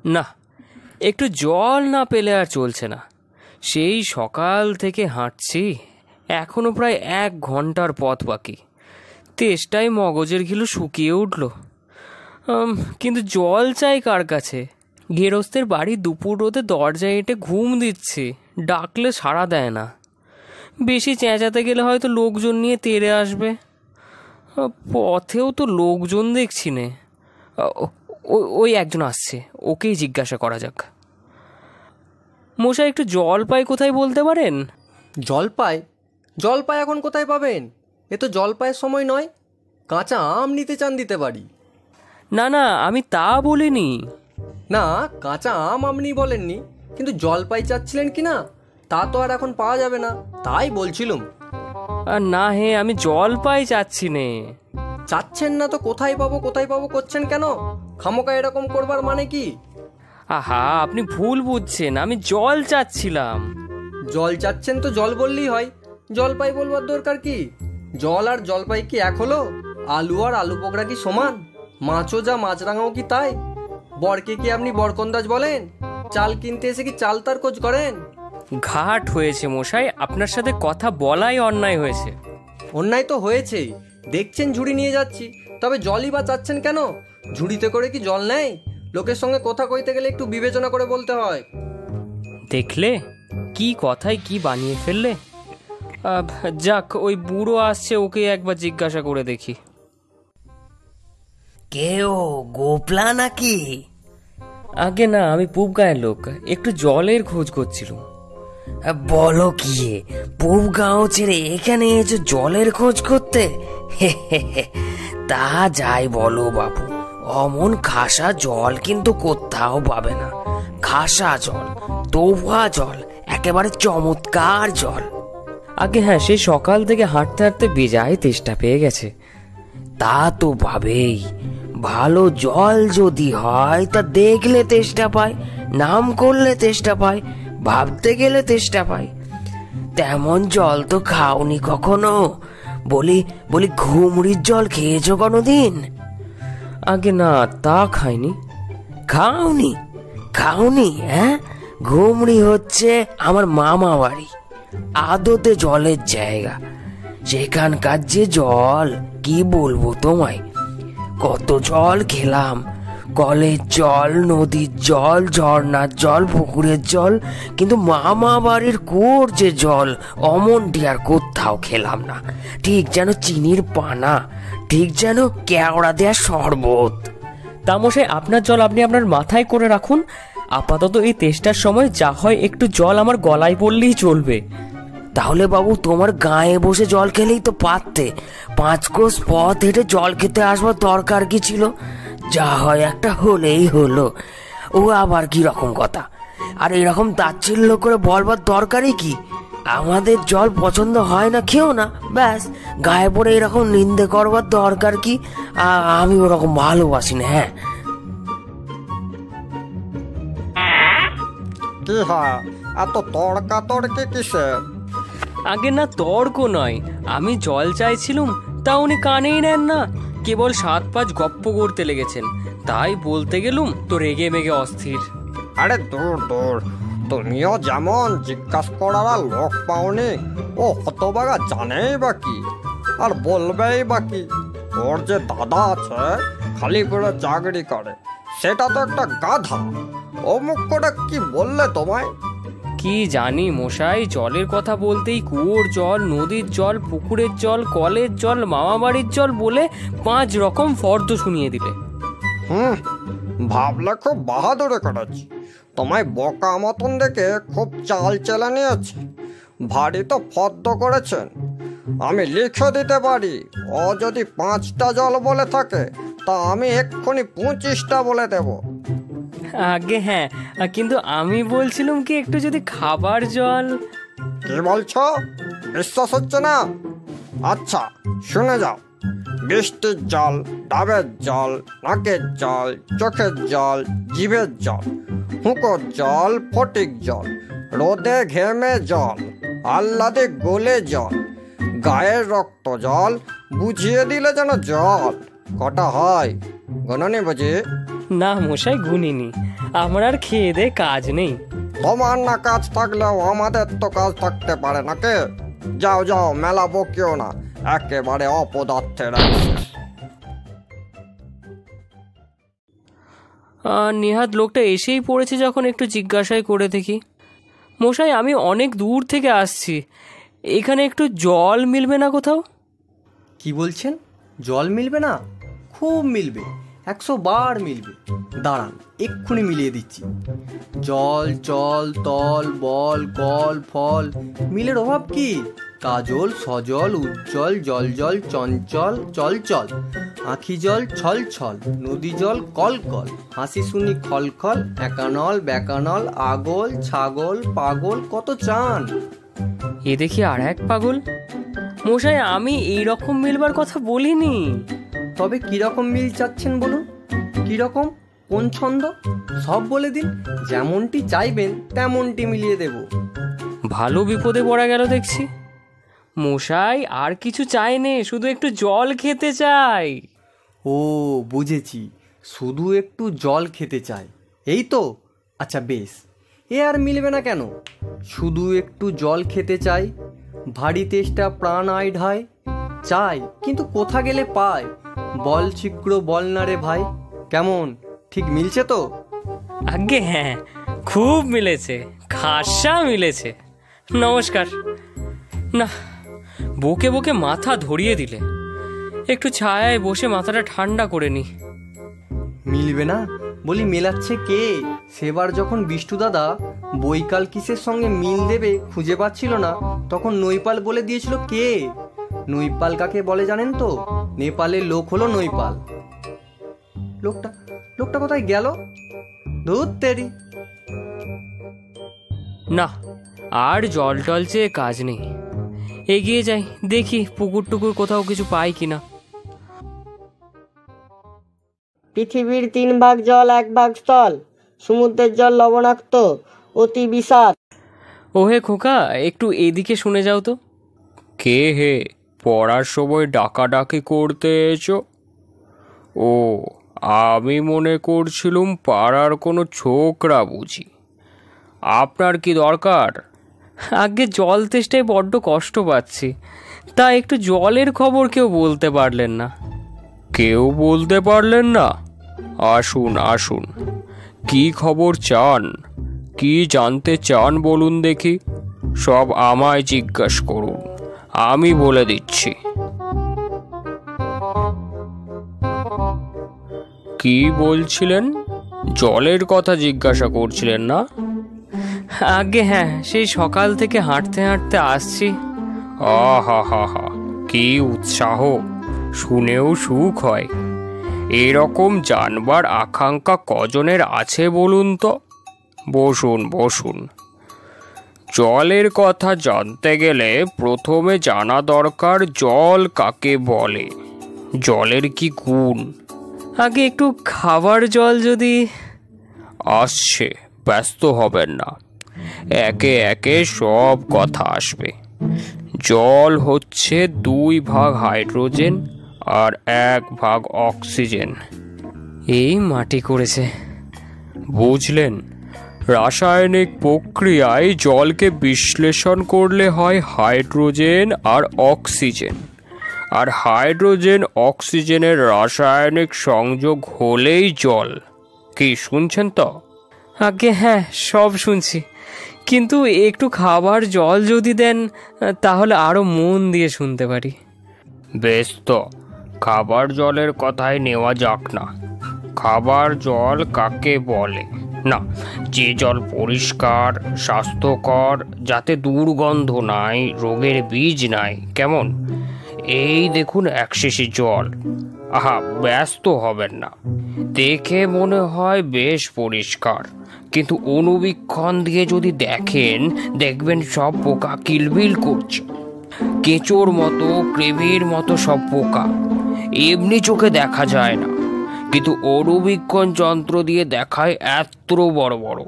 না, একটু জল না পেলে আর চলছে না। সেই সকাল থেকে হাঁটছি, এখনো প্রায় 1 ঘন্টার পথ বাকি। তেষ্টায় মগজের ঘিলু শুকিয়ে উঠল। কিন্তু জল চাই কার কাছে? গেরস্তের বাড়ি দুপুর রোদে দরজায় এঁটে ঘুম দিচ্ছি, ডাকলে সাড়া দেয় না। বেশি চেঁচাতে গেলে হয়তো লোকজন নিয়ে তেড়ে আসবে। পথেও তো লোকজন দেখছি নে। ওই একজন আসছে, ওকেই জিজ্ঞাসা করা যাক। মশাই, একটু জলপাই কোথায় বলতে পারেন? জলপাই? জলপাই এখন কোথায় পাবেন? এ তো জলপাইয়ের সময় নয়। কাঁচা আম নিতে চান দিতে পারি? না না, আমি তা বলিনি। না, কাঁচা আম আপনি বলেননি, কিন্তু জলপাই চাচ্ছিলেন কি না তা তো আর এখন পাওয়া যাবে না, তাই বলছিলুম। না হে, আমি জলপাই চাচ্ছি নে। চাচ্ছেন না তো কোথায় পাবো কোথায় পাবো করছেন কেন? খামোকা এরকম করবার মানে কি? আহা, আপনি ভুল বুঝছেন, আমি জল চাচ্ছিলাম। জল চাচ্ছেন তো জল বললেই হয়, জলপাই বলবার দরকার কি? জল আর জলপাই কি এক হলো? আলু আর আলু পোকরা কি সমান? মাছও যা মাছরাঙাও কি তাই? বরকে কি আপনি বরকন্দাজ বলেন? চাল কিনতে এসে কি চাল তার খোঁজ করেন? ঘাট হয়েছে মশাই, আপনার সাথে কথা বলাই অন্যায় হয়েছে। অন্যায় তো হয়েছেই, দেখছেন ঝুড়ি নিয়ে যাচ্ছি, তবে জলই বা চাচ্ছেন কেন? ঝুড়িতে করে কি জল নেই? লোকের সঙ্গে কথা কইতে গেলে একটু বিবেচনা করে বলতে হয়। দেখলে কি কথায় কি বানিয়ে ফেললে। যাক, ওই বুড়ো আসছে, ওকে একবার জিজ্ঞাসা করে দেখি। কেউ গোপলা নাকি? আগে না, আমি পূব গাঁয়ের লোক, একটু জলের খোঁজ করছিলাম। বলো কি, পূব গাঁও ছেড়ে এখানে এসে জলের খোঁজ করতে? তা যাই বলো বাবু, অমন খাসা জল কিন্তু কোথাও পাবে না। খাসা জল, তোফা জল, একেবারে চমৎকার জল। আগে হ্যাঁ, সেই সকাল থেকে হাঁটতে হাঁটতে বেজায় তেষ্টা পেয়ে গেছে। তা তো পাবেই, ভালো জল যদি হয় তা দেখলে তেষ্টা পায়, নাম করলে তেষ্টা পায়, ভাবতে গেলে তেষ্টা পায়। তেমন জল তো খাওনি কখনো? বলি বলি ঘুমড়ির জল খেয়েছো কোনোদিন? আগে না, তা খাইনি। খাওনি? খাওনি? হ্যাঁ, ঘুমড়ি হচ্ছে আমার মামা বাড়ি, আদতে জলের জায়গা। সেখানকার যে জল কি বলবো তোমায়। কত জল খেলাম, কলের জল, নদীর জল, ঝর্ণার জল, পুকুরের জল, কিন্তু মামা বাড়ির কুয়োর যে জল অমনটি আর কোথাও খেলাম না। ঠিক যেন চিনির পানা, ঠিক যেন কেওড়া দেয়া শরবত। তামশাই, আপনার জল আপনি আপনার মাথায় করে রাখুন। আপাতত এই তেষ্টার সময় যা হয় একটু জল আমার গলায় পড়লেই চলবে। তাহলে বাবু, তোমার গায়ে বসে জল খেলেই তো পারতে। 5 কোষ পথ হেঁটে জল খেতে আসবার দরকার কি ছিল? যা হয় একটা হলেই হলো। ও আবার কি রকম কথা? আর এরকম তাচ্ছিল্য করে বলবার দরকারই কি? আমাদের জল পছন্দ হয় না, খেও না, ব্যাস। গায়ে পড়ে এরকম নিন্দে করবার দরকার কি? আমি ওরকম ভালোবাসি না। হ্যাঁ, কি হয়, এত তর্কাতর্কি কিসের? আগে না, তর্ক নয়, আমি জল চাইছিলুম, তা উনি কানেই নেন না, কেবল 7-5 গপ্প করতে লেগেছেন। তাই বলতে গেলুম তো রেগে মেগে অস্থির। আরে দূর দূর, তুমিও যেমন জিজ্ঞাসা করার আর লোক পাওনি, ও হতবাগা জানেই বা কি আর বলবেই বা কি? ওর যে দাদা আছে, খালি করে চাকরি করে, সেটা তো একটা গাধা। ও মুখ করে কি বললে তোমায়? কি জানি মশাই, জলের কথা বলতেই কুয়োর জল, নদীর জল, পুকুরের জল, কলের জল, মামা বাড়ির জল বলে 5 রকম ফর্দ শুনিয়ে দিলে। ভাবলে খুব বাহাদুরি করেছি। তোমায় বোকা মতন দেখে খুব চাল চেলা নিয়েছি। ভারী তো ফর্দ করেছেন, আমি লিখে দিতে পারি। ও যদি 5টা জল বলে থাকে, তা আমি এক্ষুনি 25টা বলে দেব। আগে হ্যাঁ, কিন্তু আমি বলছিলাম কি, একটু যদি খাবার জল। কি বলছো? বিশ্বাস হচ্ছে না? আচ্ছা শুনে যাও। বৃষ্টির জল, ডাবের জল, নাকের জল, চোখের জল, জিভের জল, হুঁকোর জল, ফটিক জল, রোদে ঘেমে জল, আহ্লাদে গলে জল, গায়ের রক্ত জল, বুঝিয়ে দিলে যেন জল। কটা হয় গণনে বুঝি? না মশাই, গুনিনি। আমার আর খেয়ে দে কাজ নেই। তোমার না কাজ থাকলেও আমাদের তো কাজ থাকতে পারে নাকি? যাও যাও, মেলা বকিও না, একেবারে অপদার্থের access। নেহাত লোকটা এসেই পড়েছে যখন একটু জিজ্ঞাসাই করে দেখি। মশাই, আমি অনেক দূর থেকে আসছি, এখানে একটু জল মিলবে না কোথাও? কি বলছেন? জল মিলবে না? খুব মিলবে, 100 বার মিলবে। দাঁড়ান, এক্ষুনি মিলিয়ে দিচ্ছি। জল, চল, তল, বল, কল, ফল, মিলের অভাব কি? কাজল, সজল, উজ্জ্বল, জল জল, চঞ্চল, চল চল, আখি জল, ছল ছল, নদী জল, কল কল, হাসি শুনি খল খল, একানল বেকানল, আগল, ছাগল, পাগল, কত চান। এ দেখি আর এক পাগল। মশাই, আমি এই রকম মিলবার কথা বলিনি। তবে কিরকম মিল চাচ্ছেন বলুন? কিরকম, কোন ছন্দ, সব বলে দিন। যেমনটি চাইবেন তেমনটি মিলিয়ে দেব। ভালো বিপদে পড়া গেল দেখছি। মশাই, আর কিছু চাই নে, শুধু একটু জল খেতে চাই। ও বুঝেছি, শুধু একটু জল খেতে চাই, এই তো? আচ্ছা বেশ, এ আর মিলবে না কেন? শুধু একটু জল খেতে চাই, ভারী তেষ্টা প্রাণ আই ঢাই, চাই কিন্তু কোথা গেলে পায়, বল ছিক্র বল না রে ভাই। কেমন, ঠিক মিলছে তো? আগে হ্যাঁ, খুব মিলেছে, খাসা মিলেছে। নমস্কার। না, বকে বকে মাথা ধরিয়ে দিলে, একটু ছায়ায় বসে মাথাটা ঠান্ডা করে নি। মিলবে না বলি, মেলাচ্ছে কে? সেবার যখন বিষ্টু দাদা বৈকাল কিসের সঙ্গে মিল দেবে খুঁজে পাচ্ছিল না, তখন নৈপাল বলে দিয়েছিল কে? নৈপাল কাকে বলে জানেন তো? নেপালের লোক হলো নৈপাল। লোকটা লোকটা কোথায় গেল? ধুর তেরি। না, আর জল টল চেয়ে কাজ নেই। এগিয়ে যাই, দেখি পুকুর টুকুর কোথাও কিছু পাই কিনা। পৃথিবীর 3 ভাগ জল 1 ভাগ স্থল, সমুদ্রের জল লবণাক্ত, অতি বিষাদ। ওহে খোকা, একটু এদিকে শুনে যাও তো। কে হে, পড়ার সময় ডাকাডাকি করতে এসো? ও, আমি মনে করছিলুম পাড়ার কোনো ছোকরা বুঝি। আপনার কি দরকার? আগে জল তেষ্টায় বড্ড কষ্ট পাচ্ছি, তা একটু জলের খবর কেউ বলতে পারলেন না। কেউ বলতে পারলেন না? আসুন আসুন, কি খবর চান, কি জানতে চান বলুন দেখি। সব আমায় জিজ্ঞাসা করুন, আমি বলে দিচ্ছি। কি বলছিলেন? জলের কথা জিজ্ঞাসা করছিলেন না? আগে হ্যাঁ, সেই সকাল থেকে হাঁটতে হাঁটতে আসছি। আহা হা হা, কি উৎসাহ, শুনেও সুখ হয়। এরকম জানবার আকাঙ্ক্ষা কজনের আছে বলুন তো? বসুন বসুন। জলের কথা জানতে গেলে প্রথমে জানা দরকার জল কাকে বলে, জলের কি গুণ। আগে একটু খাবার জল যদি। আসছে, ব্যস্ত হবেন না, একে একে সব কথা আসবে। জল হচ্ছে 2 ভাগ হাইড্রোজেন আর 1 ভাগ অক্সিজেন। এই মাটি করেছে, বুঝলেন? রাসায়নিক প্রক্রিয়ায় জলকে বিশ্লেষণ করলে হয় হাইড্রোজেন আর অক্সিজেন, আর হাইড্রোজেন অক্সিজেনের রাসায়নিক সংযোগ হলেই জল। কি শুনছেন তো? আগে হ্যাঁ, সব শুনছি, কিন্তু একটু খাবার জল যদি দেন তাহলে আরো মন দিয়ে শুনতে পারি। বেশ তো, খাবার জলের কথাই নেওয়া যাক না। খাবার জল কাকে বলে? না, যে জল পরিষ্কার, স্বাস্থ্যকর, যাতে দুর্গন্ধ নাই, রোগের বীজ নাই। কেমন? এই দেখুন 1 শিশি জল। আহা, ব্যস্ত হবেন না, দেখে মনে হয় বেশ পরিষ্কার, কিন্তু অণুবীক্ষণ দিয়ে যদি দেখেন, দেখবেন সব পোকা কিলবিল করছে। কেঁচোর মতো, কৃমির মতো সব পোকা এমনি চোখে দেখা যায় না, কিন্তু অণুবীক্ষণ যন্ত্র দিয়ে দেখায় এত বড় বড়।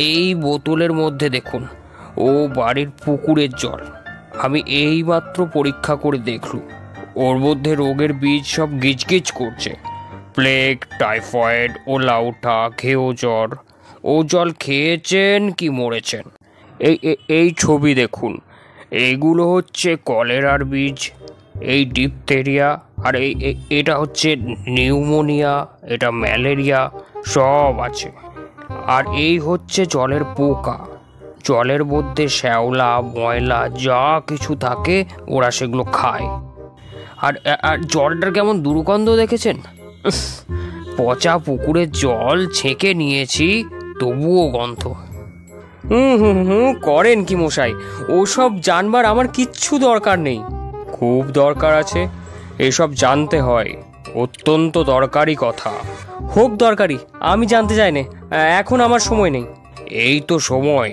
এই বোতলের মধ্যে দেখুন, ও বাড়ির পুকুরের জল। আমি এইমাত্র পরীক্ষা করে দেখলুম, ওর মধ্যে রোগের বীজ সব গিজগিজ করছে। প্লেগ, টাইফয়েড, ওলাউঠা, ঘেউ জ্বর। ও জল খেয়েছেন কি মরেছেন? এই ছবি দেখুন, এইগুলো হচ্ছে কলেরার বীজ, এই ডিপথেরিয়া, আর এটা হচ্ছে নিউমোনিয়া, এটা ম্যালেরিয়া, সব আছে। আর এই হচ্ছে জলের পোকা। জলের মধ্যে শ্যাওলা, ময়লা যা কিছু থাকে ওরা সেগুলো খায়। আর আর জলটার কেমন দুর্গন্ধ দেখেছেন? পচা পুকুরের জল ছেঁকে নিয়েছি, তবুও গন্ধ। করেন কি মশাই? ওসব জানবার আমার কিচ্ছু দরকার নেই। খুব দরকার আছে, এসব জানতে হয়, অত্যন্ত দরকারি কথা। হোক দরকারি, আমি জানতে চাই না, এখন আমার সময় নেই। এই তো সময়,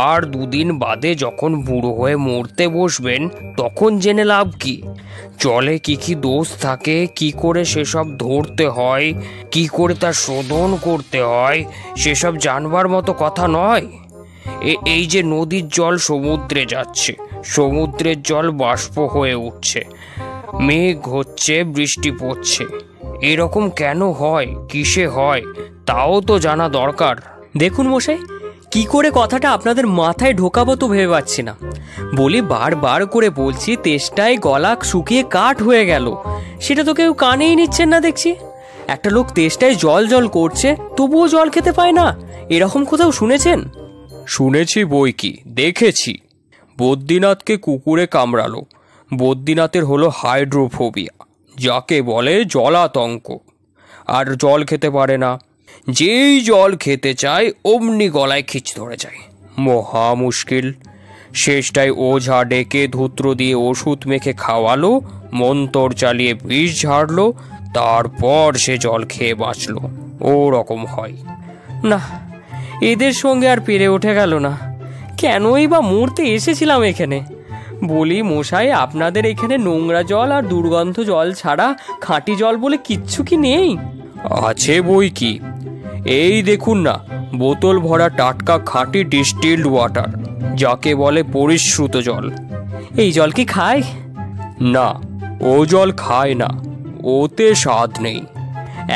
আর 2 দিন বাদে যখন বুড়ো হয়ে মরতে বসবেন তখন জেনে লাভ কি? জলে কি কি দোষ থাকে, কি করে সেসব ধরতে হয়, কি করে তা শোধন করতে হয়, সেসব জানবার মতো কথা নয়। এই যে নদীর জল সমুদ্রে যাচ্ছে, সমুদ্রের জল বাষ্প হয়ে উঠছে, মেঘ হচ্ছে, বৃষ্টি পড়ছে, এরকম কেন হয়, কিসে হয়, তাও তো জানা দরকার। দেখুন মশাই, কি করে কথাটা আপনাদের মাথায় ঢোকাবো তো ভেবে পাচ্ছি না। বলি, বারবার করে বলছি, তেষ্টায় গলা শুকিয়ে কাঠ হয়ে গেল, সেটা তো কেউ কানেই নিচ্ছেন না দেখছি। একটা লোক তেষ্টায় জল জল করছে, তবুও জল খেতে পায় না, এরকম কোথাও শুনেছেন? শুনেছি বই কি, দেখেছি। বদ্রীনাথকে কুকুরে কামড়ালো, বদ্রীনাথের হলো হাইড্রোফোবিয়া, যাকে বলে জলাতঙ্ক, আর জল খেতে পারে না। যেই জল খেতে চায় অমনি গলায় খিচ ধরে যায়, মহা মুশকিল। শেষটায় ওঝা ডেকে ধূত্র দিয়ে ওষুধ মেখে খাওয়ালো, মন্তর চালিয়ে বিষ ঝাড়লো, তারপর সে জল খেয়ে বাঁচল। ও রকম হয় না, এদের সঙ্গে আর পেরে ওঠে গেল না। কেনই বা মরতে এসেছিলাম এখানে? বলি মশাই, আপনাদের এখানে নোংরা জল আর দুর্গন্ধ জল ছাড়া খাঁটি জল বলে কিচ্ছু কি নেই? আছে বই কি, এই দেখুন না, বোতল ভরা টাটকা খাঁটি ডিস্টিলড ওয়াটার, যাকে বলে পরিশ্রুত জল। এই জল কি খায়? না, ও জল খায় না, ওতে স্বাদ নেই,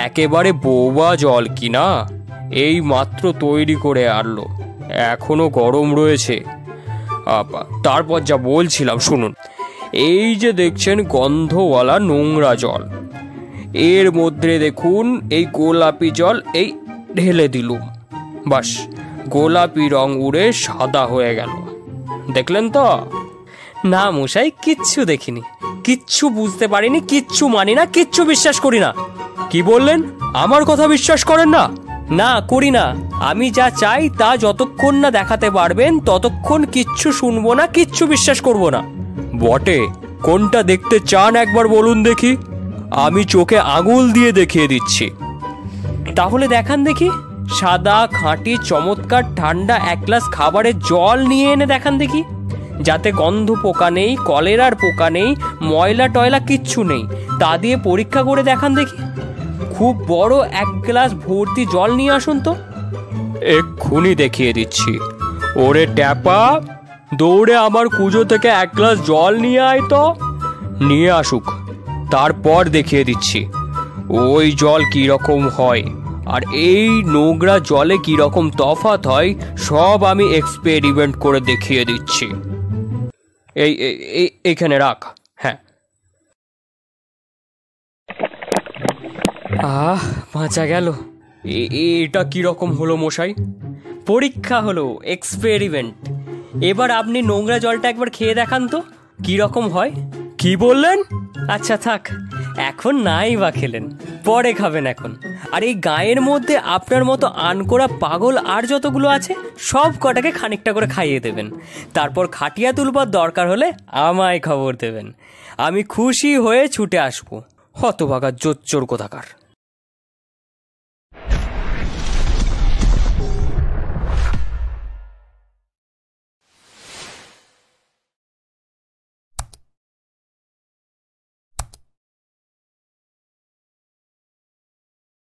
একেবারে বোবা জল কিনা, এই মাত্র তৈরি করে আনলো, এখনো গরম রয়েছে। তারপর যা বলছিলাম শুনুন, এই যে দেখছেন গন্ধওয়ালা নোংরা জল, এর মধ্যে দেখুন এই গোলাপি জল, এই ঢেলে দিলুম, বাস গোলাপি রং উড়ে সাদা হয়ে গেল। দেখলেন তো? না মশাই, কিচ্ছু দেখিনি, কিচ্ছু বুঝতে পারিনি, কিচ্ছু মানি না, কিচ্ছু বিশ্বাস করি না। কি বললেন? আমার কথা বিশ্বাস করেন না? না, করি না। আমি যা চাই তা যতক্ষণ না দেখাতে পারবেন ততক্ষণ কিচ্ছু শুনবো না, কিচ্ছু বিশ্বাস করব না। বটে, কোনটা দেখতে চান একবার বলুন দেখি, আমি চোখে আঙুল দিয়ে দেখিয়ে দিচ্ছি। তাহলে দেখান দেখি, সাদা খাঁটি চমৎকার ঠান্ডা 1 গ্লাস খাবারের জল নিয়ে এনে দেখান দেখি, যাতে গন্ধ পোকা নেই, কলেরার পোকা নেই, ময়লা টয়লা কিচ্ছু নেই, তা দিয়ে পরীক্ষা করে দেখান দেখি। খুব বড় 1 গ্লাস ভর্তি জল নিয়ে আসুন তো। এক্ষুনি দেখিয়ে দিচ্ছি। ওরে ট্যাপা, দৌড়ে আমার কুজো থেকে 1 গ্লাস জল নিয়ে আয় তো। নিয়ে আসুক, তারপর দেখিয়ে দিচ্ছি ওই জল কীরকম হয়, আর এই নোংরা জলে কীরকম তফাৎ হয়, সব আমি এক্সপেরিমেন্ট করে দেখিয়ে দিচ্ছি। এইখানে রাখ। হ্যাঁ, বাঁচা গেল। এটা কিরকম হলো মশাই? পরীক্ষা হলো, এক্সপেরিমেন্ট। এবার আপনি নোংরা জলটা একবার খেয়ে দেখান তো কিরকম হয়। কি বললেন? আচ্ছা থাক, এখন নাই বা খেলেন, পরে খাবেন এখন। আর এই গায়ের মধ্যে আপনার মতো আনকোড়া পাগল আর যতগুলো আছে সব কটাকে খানিকটা করে খাইয়ে দেবেন, তারপর খাটিয়া তুলবার দরকার হলে আমায় খবর দেবেন, আমি খুশি হয়ে ছুটে আসবো। হতভাগা জোচ্চোর কোথাকার।